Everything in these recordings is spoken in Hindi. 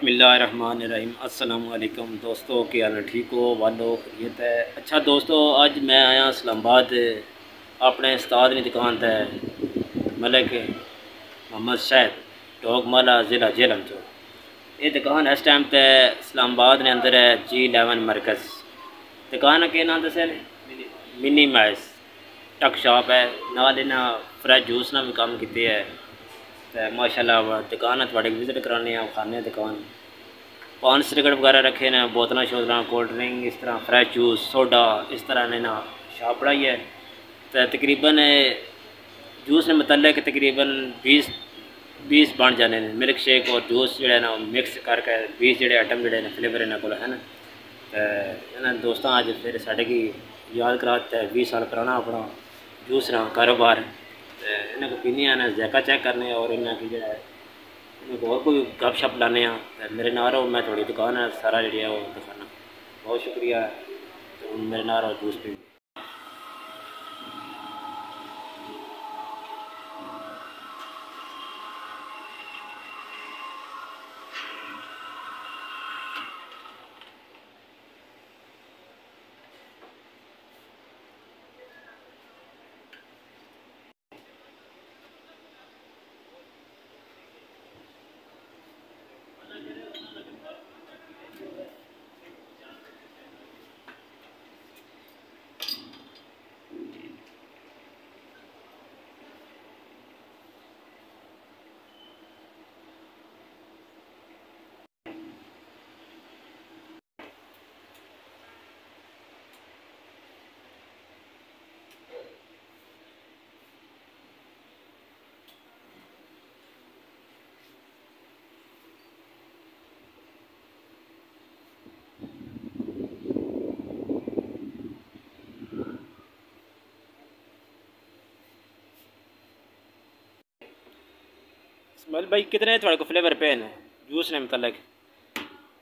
बिस्मिल्लाहिर्रहमानिर्रहीम। अस्सलाम वालेकुम दोस्तों, क्या हाल ठीक हो वालो खैरियत है। अच्छा दोस्तों, अज मैं आया इस्लामाबाद अपने उस्ताद की दुकान पर मलिक मोहम्मद शहद टोकमाला ज़िला झेलम चो। ये दुकान इस टाइम पे इस्लामाबाद ने अंदर है G11 मरकज़। दुकान के नाम दस मिनी मैस टक शॉप है। नाल इन्हें फ्रेश जूस ना भी काम किए है। तो माशाल्लाह दुकान थोड़े विजिट कराने खाने दुकान पान सिगरेट वगैरह रखे ने, बोतल शोतल कोल्ड ड्रिंक, इस तरह फ्रैश जूस सोडा इस तरह ने ना शॉप बढ़ाई है। तो तकरीबन जूस ने मतलब तकरीबन 20 बन जाने मिल्क शेक और जूस जो ना मिक्स करके 20 जो आइटम जो फ्लेवर इन्होंने को है ना। तो इन्होंने दोस्तों अज फिर साढ़े की याद कराते 20 साल पुराना अपना जूस ना कारोबार। तो इन्हें को पीने ने जैका चेक करने और इन्हें की जो और कोई गप शप लाने मेरे नाल रहो। मैं थोड़ी दुकान है सारा जी दिखाना। बहुत शुक्रिया। तो मेरे नाल रहो जूस पी। स्मेल भाई कितने थोड़े को फ्लेवर पे हैं जूस ने मतलब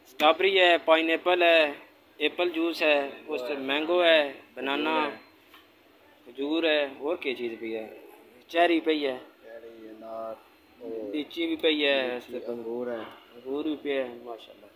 स्ट्रॉबेरी है, पाइनएप्पल है, एप्पल जूस है, उस मैंगो है, बनाना खजूर है और क्या चीज़ भी है, चेरी पई है, लीची भी पई है, अंगूर भी पे है माशाल्लाह।